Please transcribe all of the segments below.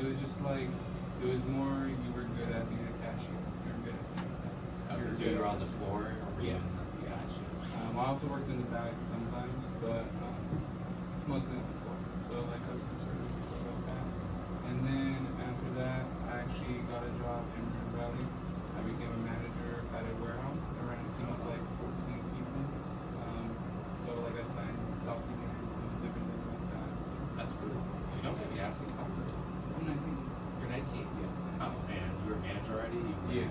was just like, it was more you were good at being a cashier. You were good at being a cashier. So you were on the floor, or were you? Yeah. Gotcha. I also worked in the back sometimes, but mostly on the floor. So like customer service and stuff like that. And then after that, I actually got a job in Rio Valley. I became a manager at a warehouse. I ran a team of like 14 people. So like I signed documents and different things like that. So That's really cool. You don't maybe asking how old are you? I'm 19. You're 19? Yeah. Oh, and you were a manager already? Yeah.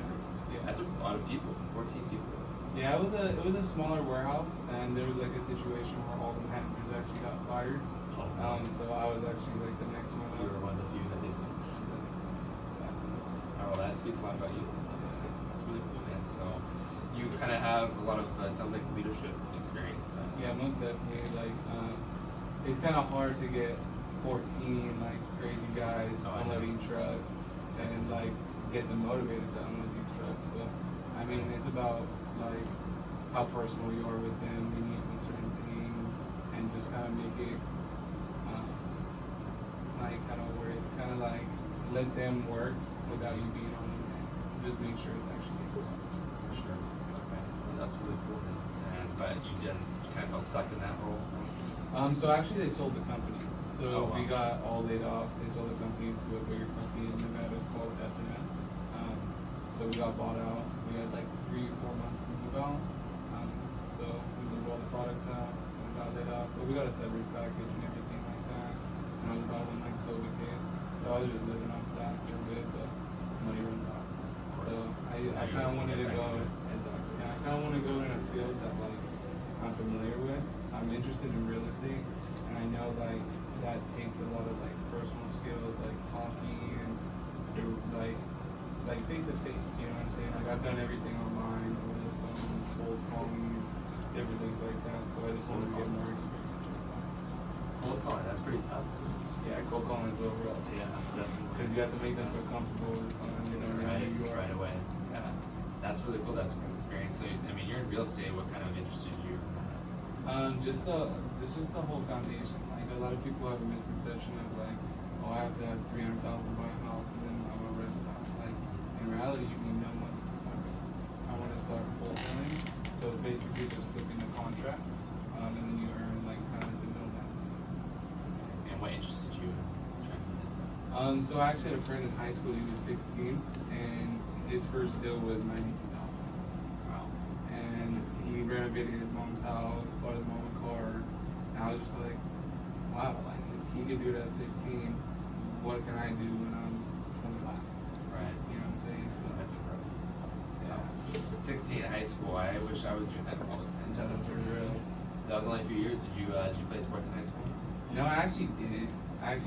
Yeah. That's a lot of people, 14 people. Yeah, it was a smaller warehouse, and there was like a situation where all the managers actually got fired. So I was actually like the next one You up. were one of the few that didn't. Oh, well, that speaks a lot about you. Obviously. That's really cool, man. So you kind of have a lot of, sounds like leadership experience then. Yeah, most definitely. Like, it's kind of hard to get 14 like crazy guys Oh, I know. unloading trucks and like get them motivated to unload these trucks. But I mean, it's about like how personal you are with them, being on certain things, and just kind of make it like kind of like let them work without you being on them. And just make sure it's actually good. For sure. Okay. Well, that's really cool. But you kind of felt stuck in that role? So actually, they sold the company. So Oh, wow. we got all laid off. They sold the company to a bigger company in Nevada called SMS. So we got bought out. We had like 3-4 months to move out. So we moved all the products out and got laid off. But we got a severance package and everything like that. And I was about when like COVID hit. So I was just living off that for a bit, but money runs out. So I kind of wanted to go. Exactly. Yeah, I kind of want to go in a field that like I'm familiar with. I'm interested in real estate, and I know like that takes a lot of like personal skills, like talking and like face to face. You know what I'm saying? Like I've done everything online, over the phone, cold calling, different things like that. So I just wanted to get more experience. Cold calling, that's pretty tough too. Yeah, cold calling is overall. Yeah, definitely. Because you have to make them feel comfortable with you know Right, who you are. right away. Yeah, that's really cool. That's a good experience. So, I mean, you're in real estate. What kind of interested you? It's just the whole foundation. Like a lot of people have a misconception of like, oh, I have to have 300,000 to buy a house and then I'm gonna rent it out. Like in reality, you need no money to start real estate. I want to start wholesaling, so it's basically just flipping the contracts, and then you earn like kind of the middleman. And what interested you? So I actually had a friend in high school. He was 16, and his first deal was 92,000. Wow. And 16. he renovated his mom's house, bought his mom a car. And I was just like, wow, like if he could do it at 16, what can I do when I'm 25? Right. You know what I'm saying? So That's incredible. yeah. 16 in high school. I wish I was doing that when I was in high school. That's for real. That was only a few years. Did you play sports in high school? No, I actually didn't. I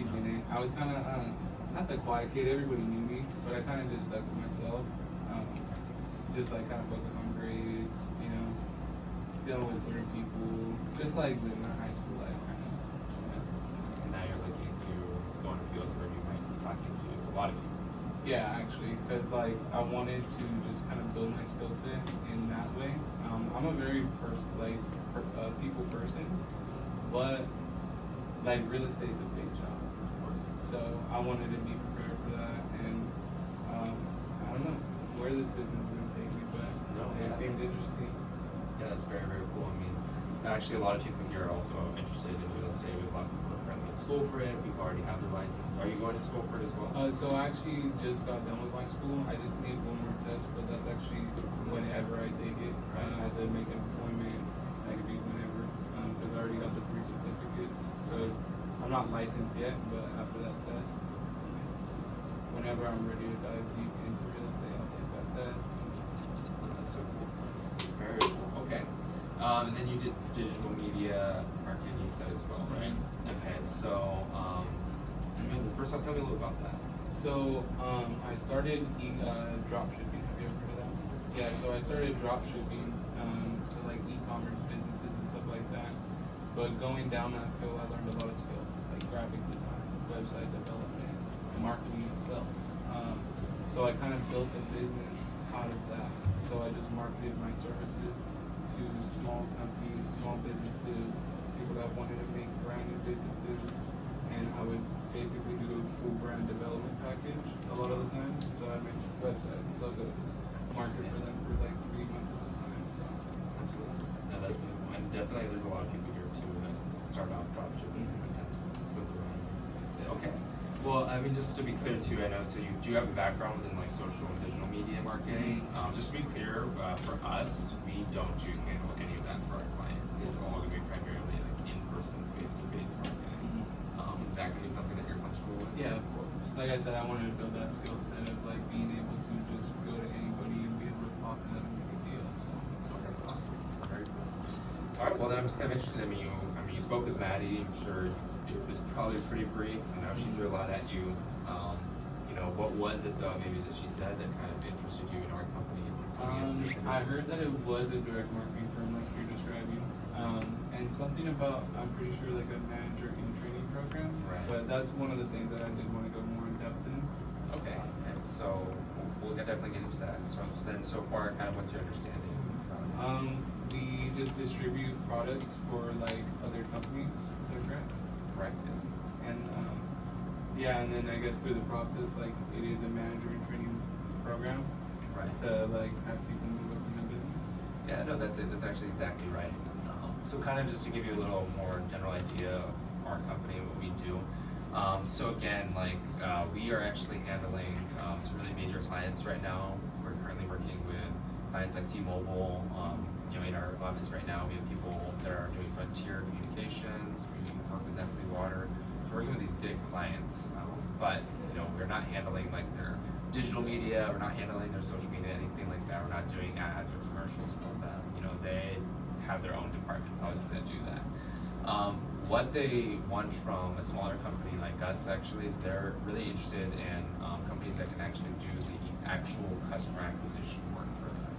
was kind of not the quiet kid. Everybody knew me, but I kind of just stuck to myself. Just like kind of focus on grades, you know, dealing with certain people, just like living my high school life, kind of. And now you're looking to go in a field where you might be talking to a lot of people. Yeah, actually, because like I wanted to just kind of build my skill set in that way. I'm a very people person, but like real estate's a big job, of course. So I wanted to be prepared for that, and I don't know where this business is going to take me, but it seemed interesting. So. Yeah, that's very, very cool. I mean, actually, a lot of people here are also interested in real estate. We have a lot of people currently in school for it. People already have their license. Are you going to school for it as well? So I actually just got done with my school. I just need one more test, but that's actually whenever I take it. I have to make an appointment. That could be whenever, because I already got the 3 certificates. So I'm not licensed yet, but after that test, I'm licensed. Whenever I'm ready to dive deep into real estate, I'll take that test. That's so cool. Very cool. Okay. And then you did digital media marketing, you said as well, right? Okay. So, first off, tell me a little about that. So I started drop shipping. Have you ever heard of that? Yeah. So I started drop shipping, so like e-commerce businesses and stuff like that. But going down that field, I learned a lot of skills like graphic design, website development, marketing itself. So I kind of built a business out of that. So I just marketed my services to small companies, small businesses, people that wanted to make brand new businesses, and I would basically do a full brand development package a lot of the time. So I make websites, logos, market for them for like 3 months at a time. So Absolutely. No, that's beautiful. And definitely there's a lot of people here too that start off dropshipping and then slip around. Yeah, okay. Well, I mean, just to be clear too, I know, so you do have a background in like social and digital media marketing. Just to be clear, for us, we don't handle any of that for our clients. It's all going to be primarily like in-person, face-to-face marketing. Is that going to be something that you're comfortable with? yeah, of course. Like I said, I wanted to build that skill set of like being able to just go to anybody and be able to talk to them and make a deal. So Okay, awesome. Very cool. All right, well then I'm just kind of interested. You spoke with Maddie. I'm sure it was probably pretty brief. I know she threw a lot at you. What was it though, maybe that she said that kind of interested you in our company? I heard that it was a direct marketing firm like you're describing. And something about, I'm pretty sure like a manager in training program. Right. But that's one of the things that I did want to go more in depth in. Okay, and so we'll definitely get into that. So then, so far, kind of what's your understanding? We just distribute products for like other companies. Is that correct? Correct. And yeah, and then I guess through the process, like it is a manager in training program Right. to like have people move up in the business. Yeah, no, that's it. That's actually exactly right. So kind of just to give you a little more general idea of our company and what we do. So again, we are actually handling some really major clients right now. We're currently working with clients like T-Mobile. In our office right now, we have people that are doing Frontier Communications. We work with Nestle Water. We're working with these big clients, but we're not handling like their digital media. We're not handling their social media, anything like that. We're not doing ads or commercials for them. They have their own departments, obviously, that do that. What they want from a smaller company like us actually is they're really interested in companies that can actually do the actual customer acquisition work for them.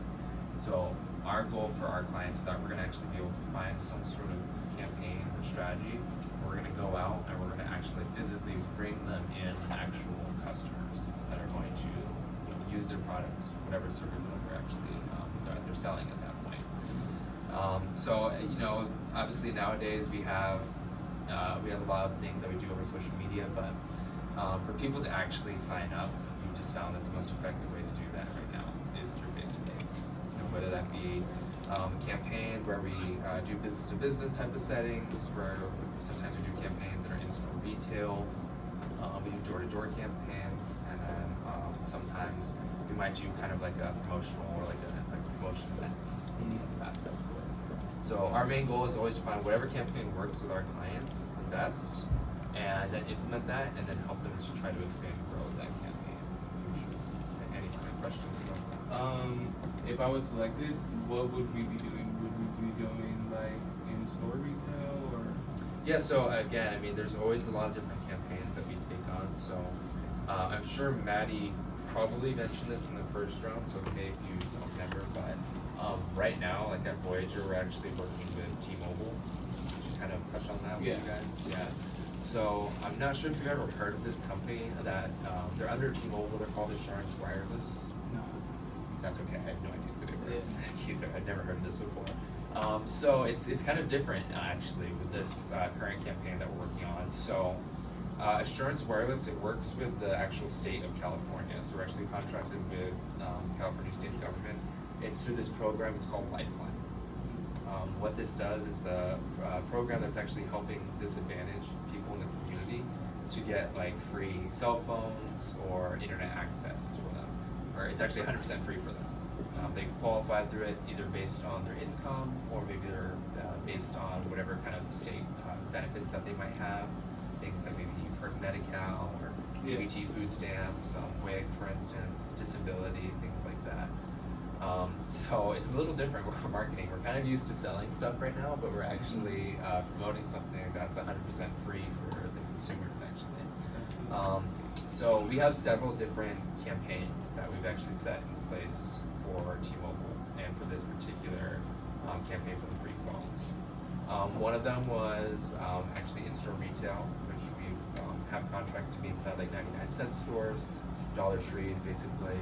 So our goal for our clients is that we're going to actually be able to find some sort of campaign or strategy. We're going to go out and we're going to actually physically bring them in actual customers that are going to use their products, whatever service that they're actually they're selling at that point. Obviously nowadays we have a lot of things that we do over social media, but for people to actually sign up, we just found that the most effective way to do that right now is through face-to-face. Whether that be a campaign where we do business-to-business type of settings, where sometimes we do campaigns that are in-store retail, we do door-to-door campaigns, and then sometimes we might do kind of like a promotional or like a promotion event aspect to it. So our main goal is always to find whatever campaign works with our clients the best, and then implement that, and then help them to try to expand and grow that campaign. Any kind of questions about that? If I was selected, what would we be doing? Would we be doing like in-store retail or? Yeah, so again, there's always a lot of different campaigns that we take on. So I'm sure Maddie probably mentioned this in the first round, so okay if you don't remember, but right now, like at Voyager, we're actually working with T-Mobile. Did you kind of touch on that with you guys? Yeah. So I'm not sure if you've ever heard of this company that they're under T-Mobile. They're called Assurance Wireless. No. That's okay. I have no idea who they were either. I'd never heard of this before. So it's kind of different actually with this current campaign that we're working on. So Assurance Wireless, it works with the actual state of California. So we're actually contracted with California state government. It's through this program. It's called Lifeline. What this does is a program that's actually helping disadvantaged people in the community to get like free cell phones or internet access for them. Or it's actually 100% free for them. They qualify through it either based on their income or maybe they're based on whatever kind of state benefits that they might have. Things like maybe you've heard Medi-Cal or EBT food stamps, WIC for instance, disability, things like that. So it's a little different for marketing. We're kind of used to selling stuff right now, but we're actually promoting something that's 100% free for the consumers actually. So we have several different campaigns that we've actually set in place for T-Mobile and for this particular campaign for the free phones. One of them was actually in-store retail, which we have contracts to be inside like 99-cent stores, Dollar Trees, basically,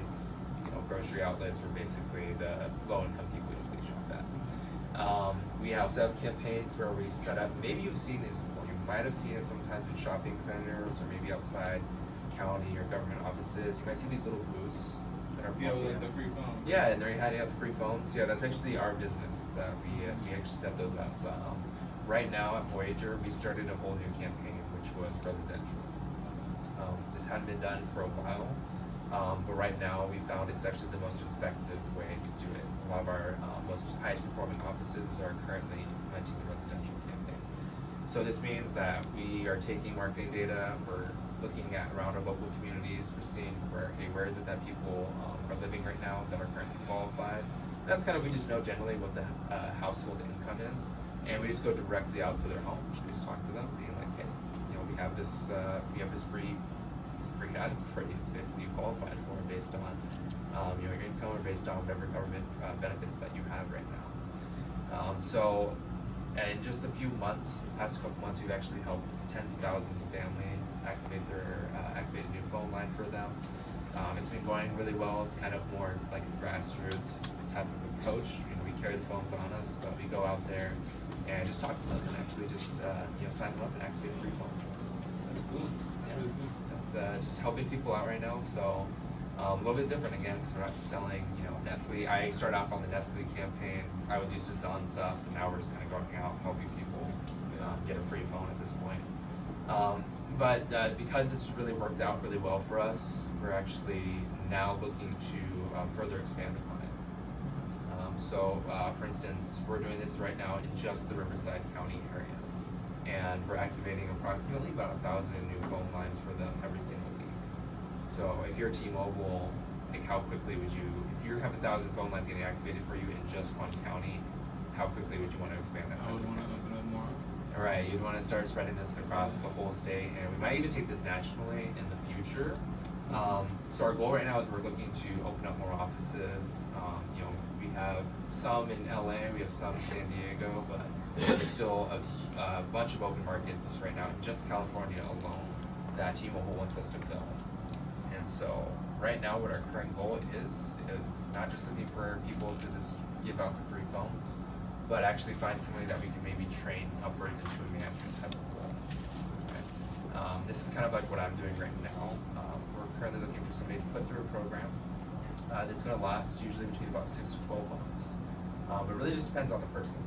grocery outlets where basically the low-income people usually shop at. We also have campaigns where we set up, maybe you've seen these before, you might have seen it sometimes in shopping centers or maybe outside county or government offices. You might see these little booths that are Yeah, plugged with in. the free phone. Yeah, and they're handing out the free phones. Yeah, that's actually our business that we actually set those up. Right now at Voyager, we started a whole new campaign, which was residential. This hadn't been done for a while, but right now we found it's actually the most effective way to do it. A lot of our most highest performing offices are currently implementing the residential campaign. So this means that we are taking marketing data, we're looking at around our local communities, we're seeing where is it that people are living right now that are currently qualified. That's kind of, we just know generally what the household income is, and we just go directly out to their homes. We just talk to them, being like, hey, we have this free item for you. It's basically you qualified for it based on your income or based on whatever government benefits that you have right now. So in just a few months, the past couple months, we've actually helped tens of thousands of families activate a new phone line for them. It's been going really well. It's kind of more like a grassroots type of approach. We carry the phones on us, but we go out there and just talk to them and actually just sign them up and activate a free phone. That's cool. Yeah. Really cool. That's just helping people out right now. So a little bit different again, because we're not just selling, Nestle. I started off on the Nestle campaign. I was used to selling stuff, and now we're just kind of going out helping people get a free phone at this point. But because this really worked out really well for us, we're actually now looking to further expand upon it. For instance, we're doing this right now in just the Riverside County area, and we're activating approximately about 1,000 new phone lines for them every single week. So if you're T-Mobile, how quickly would you, if you have 1,000 phone lines getting activated for you in just one county, how quickly would you want to expand that? I would want to open up more. All right, you'd want to start spreading this across the whole state, and we might even take this nationally in the future. So our goal right now is we're looking to open up more offices. We have some in LA, we have some in San Diego, but there's still a bunch of open markets right now in just California alone that T-Mobile wants us to fill. And so right now what our current goal is not just looking for people to just give out the free phones, but actually find somebody that we can maybe train upwards into a management type of role. Okay. This is kind of like what I'm doing right now. We're currently looking for somebody to put through a program that's going to last usually between about 6 to 12 months. But it really just depends on the person.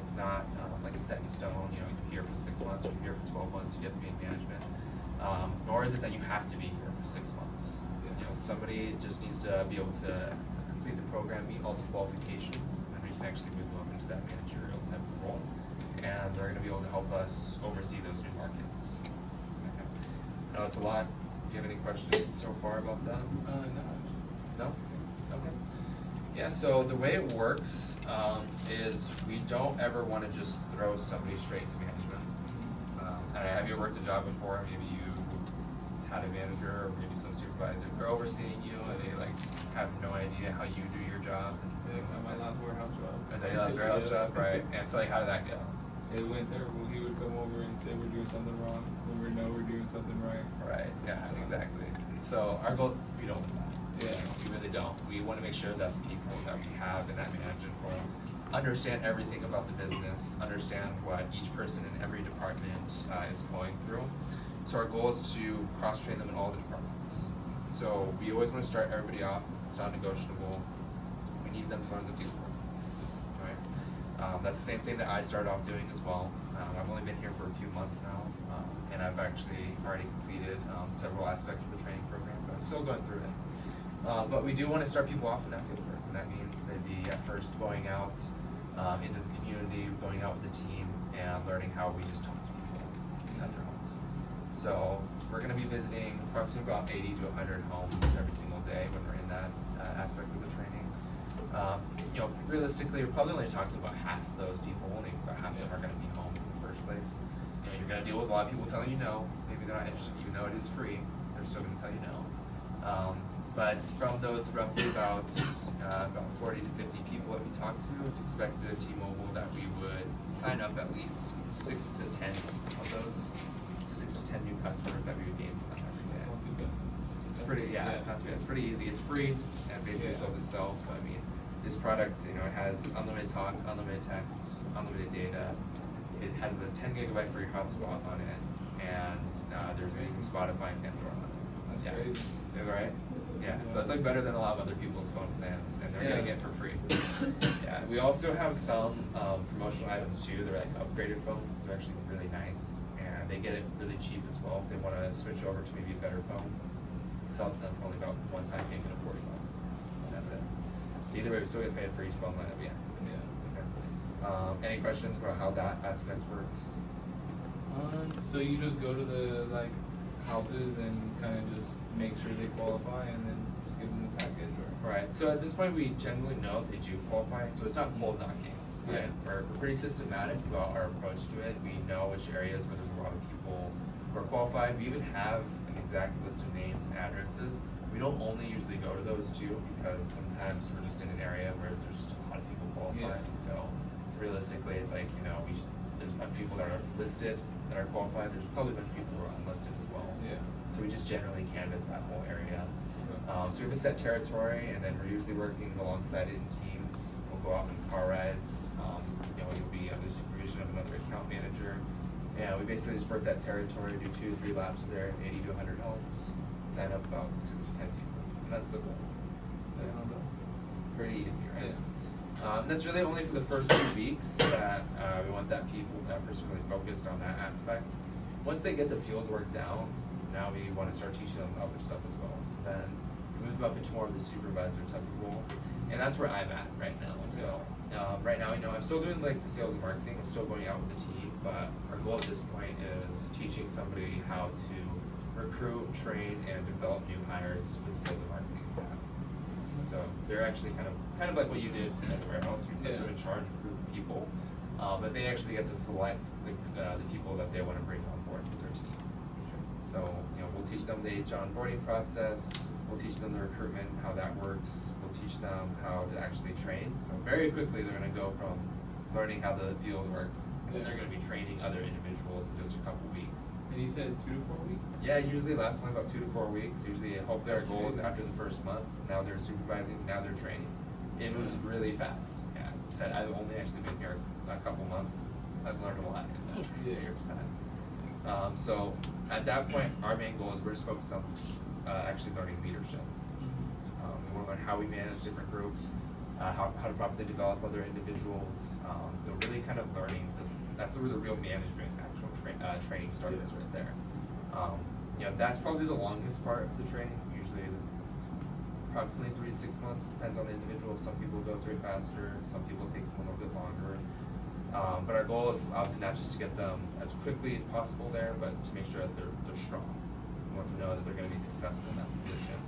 It's not like a set in stone, you're here for 6 months, you're here for 12 months, you get to be in management. Nor is it that you have to be here for 6 months. Somebody just needs to be able to complete the program, meet all the qualifications, and we can actually move them up into that managerial type of role. And they're going to be able to help us oversee those new markets. Okay. I know it's a lot. Do you have any questions so far about that? No? Okay. Yeah, so the way it works is we don't ever want to just throw somebody straight to management. Have you worked a job before? Maybe you had a manager or maybe some supervisor. They're overseeing you and they have no idea how you do your job. Yeah, my last warehouse job. Is that your last warehouse job? Right. And so how did that go? It went terrible. He would come over and say we're doing something wrong when we know we're doing something right. Right, yeah, exactly. And so our goal is we don't want that. Yeah. We really don't. We want to make sure that the people that we have in that management role understand everything about the business, understand what each person in every department is going through. So our goal is to cross-train them in all the departments. So we always want to start everybody off. It's not negotiable. We need them to learn the field work. Right? That's the same thing that I started off doing as well. I've only been here for a few months now, and I've actually already completed several aspects of the training program, but I'm still going through it. But we do want to start people off in that field work, and that means they'd be at first going out into the community, going out with the team, and learning how we just talk to people at their homes. So we're going to be visiting approximately about 80 to 100 homes every single day when we're in that aspect of the training. Realistically, we're probably only talking to about half of those people. Only about half of them are going to be home in the first place. You're going to deal with a lot of people telling you no. Maybe they're not interested, even though it is free. They're still going to tell you no. But from those roughly about 40 to 50 people that we talk to, it's expected at T-Mobile that we would sign up at least 6 to 10 of those. So 6 to 10 new customers that we would gain from them every day. Not too bad. It's pretty, it's not too bad. It's pretty easy. It's free and basically sells itself. This product, it has unlimited talk, unlimited text, unlimited data, It has a 10 gigabyte for your hotspot on it, and there's even Spotify and Pandora on it. That's Yeah. crazy. Is that right? Yeah. So it's like better than a lot of other people's phone plans, and they're getting it for free. Yeah. We also have some promotional items too. They're like upgraded phones. They're actually really nice, and they get it really cheap as well. If they want to switch over to maybe a better phone, sell it to them for only about one-time payment of $40. And that's it. Either way, we still get paid for each phone line that we activate. Yeah. Okay. Any questions about how that aspect works? So you just go to the like houses and kind of just make sure they qualify, and then just give them the package, or Right. So at this point, we generally know if they do qualify. So it's not cold knocking. Right? Yeah. We're pretty systematic about our approach to it. We know which areas where there's a lot of people who are qualified. We even have an exact list of names and addresses. We don't only usually go to those two because sometimes we're just in an area where there's just a lot of people qualified. Yeah. So realistically, it's like, there's a bunch of people that are listed that are qualified. There's probably a bunch of people who are unlisted as well. yeah. So we just generally canvass that whole area. Okay. So we have a set territory, and then we're usually working alongside it in teams. We'll go out on car rides. You'll be under the supervision of another account manager. And we basically just work that territory, do 2 to 3 laps there, 80 to 100 homes, sign up about 6 to 10 people. And that's the goal. Pretty easy, right? That's really only for the first 2 weeks that we want that person really focused on that aspect. Once they get the field work down, now we want to start teaching them other stuff as well. So then we move up into more of the supervisor type of role, and that's where I'm at right now. So right now, I'm still doing like the sales and marketing. I'm still going out with the team, but our goal at this point is teaching somebody how to recruit, train, and develop new hires for the sales and marketing staff. So they're actually kind of like what you did at the warehouse. You put them in charge of a group of people, but they actually get to select the people that they want to bring on board to their team. So we'll teach them the HR onboarding process. We'll teach them the recruitment, how that works. We'll teach them how to actually train. So very quickly they're going to go from learning how the field works, and they're going to be training other individuals in just a couple weeks. And you said 2 to 4 weeks? Yeah, usually lasts only about 2 to 4 weeks. Usually, hopefully our goal is after the first month. Now they're supervising, now they're training. It moves really fast. Yeah, said I've only actually been here a couple months. I've learned a lot in that year's time. So at that point, our main goal is we're just focused on actually learning leadership. We want to learn how we manage different groups, how to properly develop other individuals. They're really kind of learning this. That's where the real management actual training starts right there. That's probably the longest part of the training. Usually, approximately 3 to 6 months. Depends on the individual. Some people go through it faster. Some people it takes them a little bit longer. But our goal is obviously not just to get them as quickly as possible there, but to make sure that they're strong. We want to know that they're going to be successful in that position.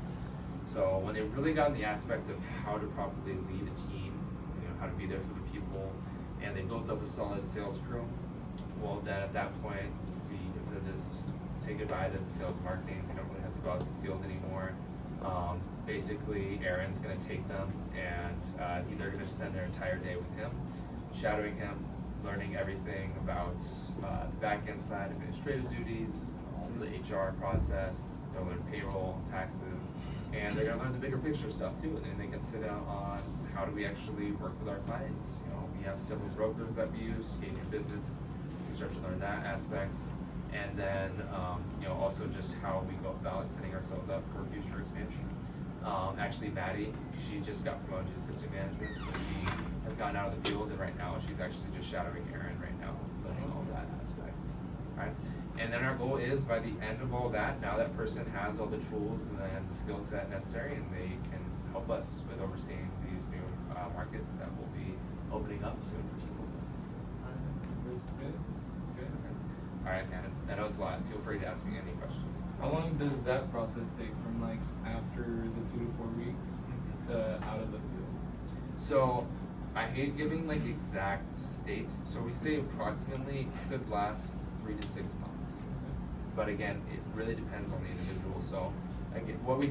So when they've really gotten the aspect of how to properly lead a team, how to be there for the people, and they built up a solid sales crew, well then at that point we get to just say goodbye to the sales and marketing. We don't really have to go out to the field anymore. Basically, Aaron's going to take them, and they're going to spend their entire day with him, shadowing him, learning everything about the back-end side, administrative duties, the HR process. They'll learn payroll, taxes, and they're going to learn the bigger picture stuff too. And then they can sit down on how do we actually work with our clients. We have several brokers that we use to gain your business. We start to learn that aspect, and then also just how we go about setting ourselves up for future expansion. Actually, Maddie, she just got promoted to assistant management, so she has gotten out of the field, and right now she's actually just shadowing Aaron right now, learning all that aspect. Right? And then our goal is by the end of all that, now that person has all the tools and then the skill set necessary, and they can help us with overseeing these new markets that will be opening up soon for T-Mobile. All right, man. I know it's a lot. Feel free to ask me any questions. How long does that process take from like after the 2 to 4 weeks to out of the field? So I hate giving like exact dates. So we say approximately it could last 3 to 6 months. But again, it really depends on the individual. So again, what we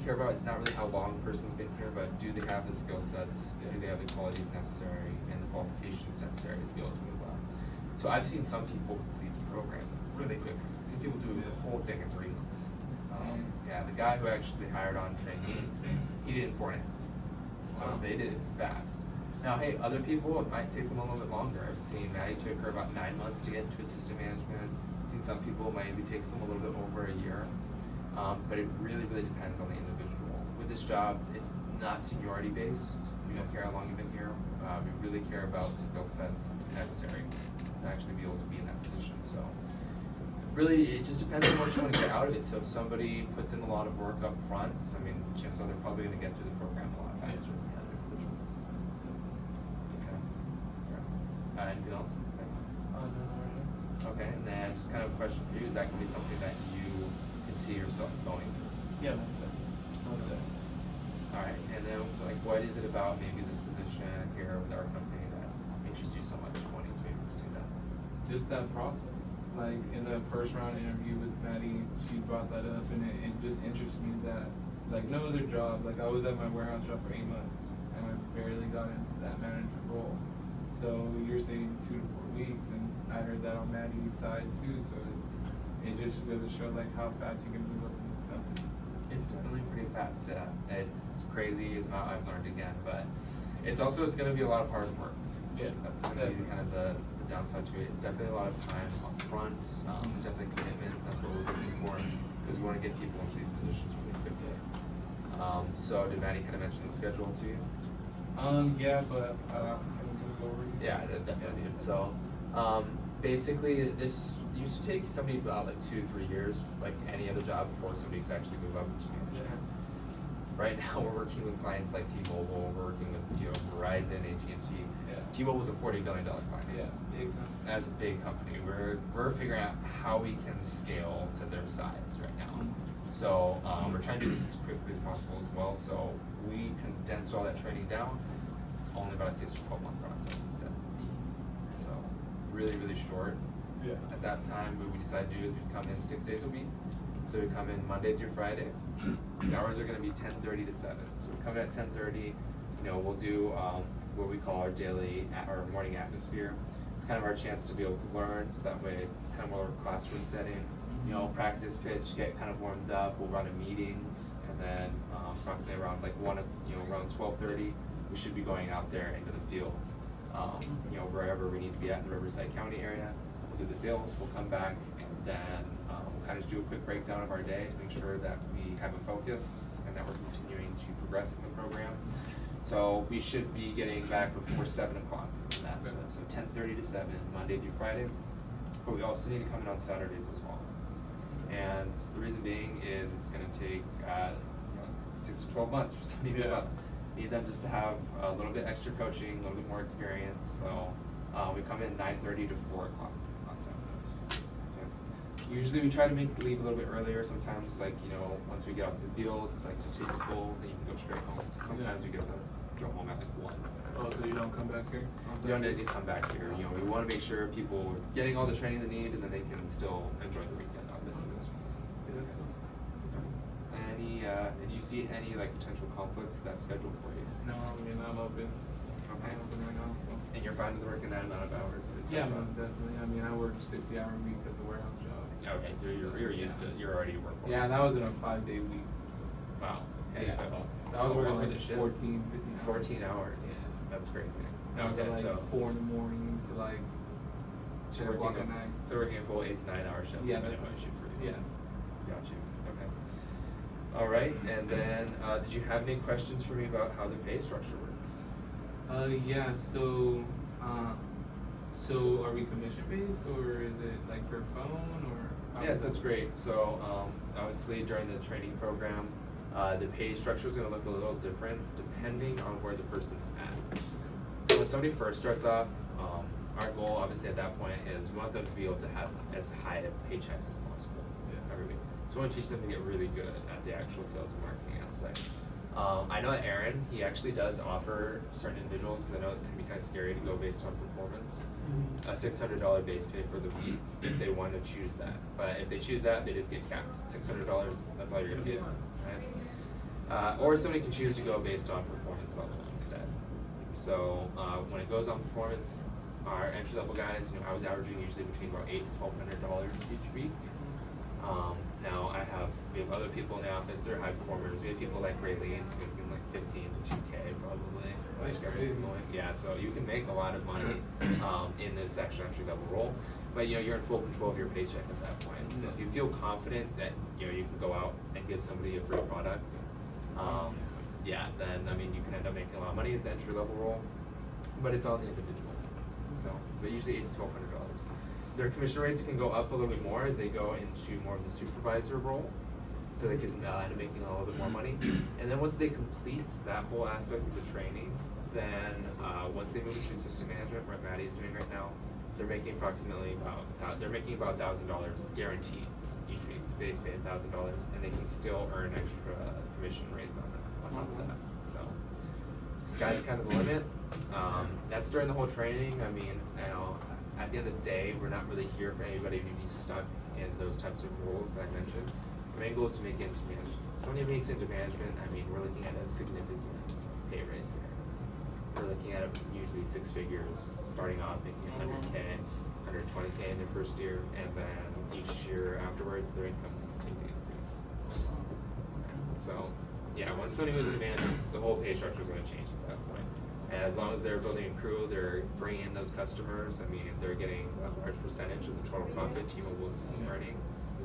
care about is not really how long a person's been here, but do they have the skill sets? Do they have the qualities necessary and the qualifications necessary to be able to move on? So I've seen some people complete the program really quick. I've seen people do the whole thing in 3 months. The guy who actually hired on trainee, he did it in 4.5. So they did it fast. Now, hey, other people, it might take them a little bit longer. I've seen Maddie took her about 9 months to get into assistant management. I've seen some people, maybe takes them a little bit over a year. But it really, really depends on the individual. With this job, it's not seniority based. We don't care how long you've been here. We really care about the skill sets necessary to actually be able to be in that position. So really, it just depends on what you want to get out of it. So if somebody puts in a lot of work up front, I mean, chances are they're probably going to get through the program a lot faster than the other individuals. Okay. Anything else? Okay, and then just kind of a question for you, is that going to be something that you can see yourself going? Yeah. Alright, and then like what is it about maybe this position here with our company that interests you so much wanting to maybe pursue that? Just that process. Like in the first round interview with Maddie, she brought that up, and it just interests me that like no other job. Like I was at my warehouse job for 8 months, and I barely got into that manager role. So you're saying 2 to 4 weeks, and I heard that on Maddie's side too. So it just goes to show like how fast you can move up in this company. It's definitely pretty fast, yeah. It's crazy, I've learned again, but it's going to be a lot of hard work. Yeah, that's going to be kind of the downside to it. It's definitely a lot of time up front. It's definitely commitment. That's what we're looking for, because we want to get people into these positions really quickly. So did Maddie kind of mention the schedule to you? Yeah, but can we go over it? Yeah, I definitely did. So basically, this used to take somebody about like 2-3 years, like any other job, before somebody could actually move up to manager. Right now, we're working with clients like T-Mobile. We're working with Verizon, AT&T. Yeah. T-Mobile's a $40 billion client. Yeah, big. That's a big company. We're figuring out how we can scale to their size right now. So we're trying to do this as quickly as possible as well. So we condensed all that training down, only about a 6 to 12 month process instead. So really, really short. Yeah. At that time, what we decided to do is we'd come in 6 days a week. So we come in Monday through Friday. The hours are going to be 10:30 to 7. So we come in at 10:30. We'll do what we call our our morning atmosphere. It's kind of our chance to be able to learn. So that way, it's kind of more of a classroom setting. Practice pitch, get kind of warmed up. We'll run in meetings, and then approximately around around 12:30, we should be going out there into the field. Wherever we need to be at in the Riverside County area. We'll do the sales. We'll come back, and then we'll kind of do a quick breakdown of our day, make sure that we have a focus and that we're continuing to progress in the program. So we should be getting back before 7 o'clock. So 10:30 to 7, Monday through Friday. But we also need to come in on Saturdays as well. And the reason being is it's going to take 6 to 12 months for somebody to move up. Need them just to have a little bit extra coaching, a little bit more experience. So we come in 9:30 to 4 o'clock on Saturdays. Okay. Usually we try to leave a little bit earlier. Sometimes, once we get out to the field, it's like just take a pull, then you can go straight home. Sometimes we get to go home at like 1. Oh, so you don't come back here? You don't need to come back here. We want to make sure people are getting all the training they need, and then they can still enjoy the weekend on this. Did you see any potential conflicts with that schedule for you? No, I mean I'm open. Okay. I'm open right now, so. And you're fine with working that amount of hours? Yeah, most definitely. I mean, I work 60-hour weeks at the warehouse job. Okay, so you're used to, you're already working. Yeah, and that was in a 5-day week. So. Wow. Okay, Yeah. so I was working what were like the shifts? 14, 15 hours. 14 hours. Yeah. That's crazy. I was Okay, at like 4 in the morning to like 10 o'clock at night. So working a full 8 to 9 hour shifts. Yeah, so that's no what- issue for you. Yeah. Got you. Okay. All right, and then did you have any questions for me about how the pay structure works? Yeah. So are we commission based, or is it like per phone, or? Yes, that's great. So obviously during the training program, the pay structure is going to look a little different depending on where the person's at. So when somebody first starts off, our goal obviously at that point is we want them to be able to have as high of paychecks as possible every week. So we want to teach them to get really good at the actual sales and marketing aspects. I know that Aaron, he actually does offer certain individuals, because I know it can be kind of scary to go based on performance, a $600 base pay for the week if they want to choose that. But if they choose that, they just get capped. $600, that's all you're going to get. Right? Or somebody can choose to go based on performance levels instead. So when it goes on performance, our entry level guys, I was averaging usually between about $800 to $1,200 each week. Now we have other people in the office, they're high performers. We have people like Raylene making like 15 to 2K probably. That's Like, crazy. yeah, so you can make a lot of money in this extra entry level role, but you know you're in full control of your paycheck at that point. So if you feel confident that you know you can go out and give somebody a free product, yeah, then I mean you can end up making a lot of money as the entry level role, but it's all the individual. So, but usually $800 to $1,200. Their commission rates can go up a little bit more as they go into more of the supervisor role, so they can end up making a little bit more money. And then once they complete that whole aspect of the training, then once they move into assistant management, what Maddie is doing right now, they're making approximately about $1,000 guaranteed each week. It's base pay $1,000, and they can still earn extra commission rates on that on top of that. So sky's kind of the limit. That's during the whole training. I mean, you know, at the end of the day, we're not really here for anybody to be stuck in those types of roles that I mentioned. The main goal is to make it into management. Somebody makes it into management, I mean, we're looking at a significant pay raise here. We're looking at usually 6 figures, starting off making 100K, 120K in their first year, and then each year afterwards, their income will continue to increase. So, yeah, once somebody moves into management, the whole pay structure is going to change at that point. And as long as they're building a crew, they're bringing in those customers. I mean, they're getting a large percentage of the total profit T-Mobile's earning.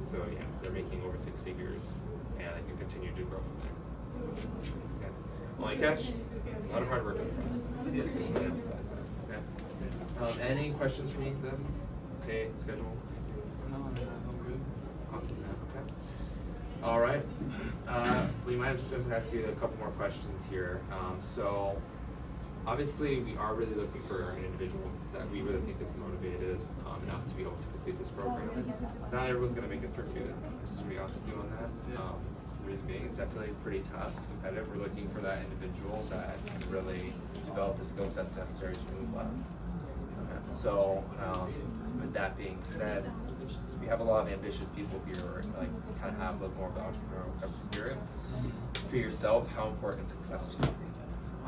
So yeah, they're making over 6 figures, and they can continue to grow from there. Okay. Only catch, a lot of hard work on the front. Just want to emphasize that. Okay. Any questions for me then? Okay, schedule. No, that's all good. Awesome. Okay. All right. We might have just asked you a couple more questions here. So obviously, we are really looking for an individual that we really think is motivated enough to be able to complete this program. Not everyone's going to make it through too. This is to be honest with you on that. The reason being, it's definitely pretty tough. It's competitive. We're looking for that individual that can really develop the skill sets necessary to move up. So, with that being said, we have a lot of ambitious people here, like kind of have a little more of the entrepreneurial type of spirit. For yourself, how important is success to you?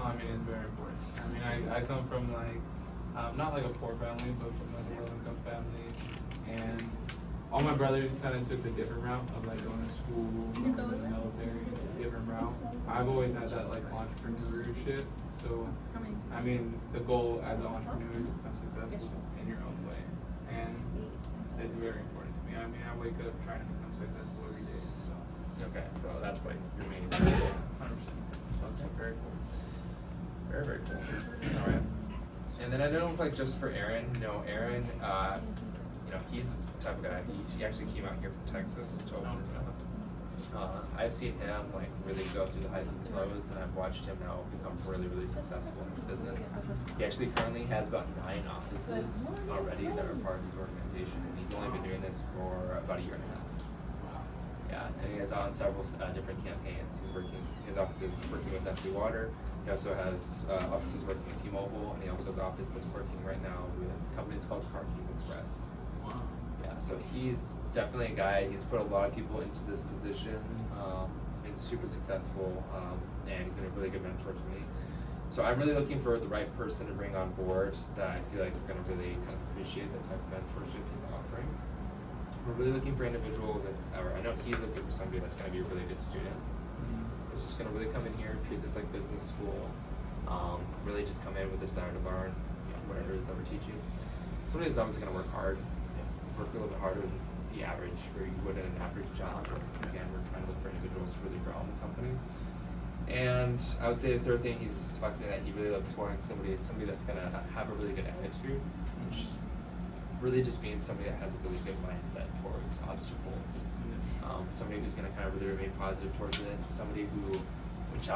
I mean, it's very important. I mean, I come from like, not like a poor family, but from like a low income family. And all my brothers kind of took the different route of like going to school, going to the military, different route. I've always had that like entrepreneurship. So, I mean, the goal as an entrepreneur is to become successful in your own way. And it's very important to me. I mean, I wake up trying to become successful every day. So. Okay, so that's like your main 100%. Okay, very cool. Very, very cool. All right. And then I know, like, just for Aaron, you know, Aaron, you know, he's the type of guy. He actually came out here from Texas to open this up. I've seen him like really go through the highs and lows, and I've watched him now become really, really successful in his business. He actually currently has about 9 offices already that are part of his organization, and he's only been doing this for about a year and a half. Yeah, and he is on several different campaigns. He's working, his office is working with Nestle Water. He also has offices working with T-Mobile, and he also has an office that's working right now with companies called Car Keys Express. Wow. Yeah, so he's definitely a guy. He's put a lot of people into this position. He's been super successful, and he's been a really good mentor to me. So I'm really looking for the right person to bring on board that I feel like are going to really kind of appreciate the type of mentorship he's offering. We're really looking for individuals, or I know he's looking for somebody that's going to be a really good student. It's just going to really come in here, treat this like business school, really just come in with the desire to learn, you know, whatever it is that we're teaching. Somebody who's obviously going to work hard, work a little bit harder than the average, where you would in an average job. Again, we're trying to look for individuals to really grow in the company. And I would say the third thing he's talked to me that he really looks for in somebody that's going to have a really good attitude, which really just means somebody that has a really good mindset towards obstacles. Somebody who's going to kind of really remain positive towards it. Somebody who, when challenged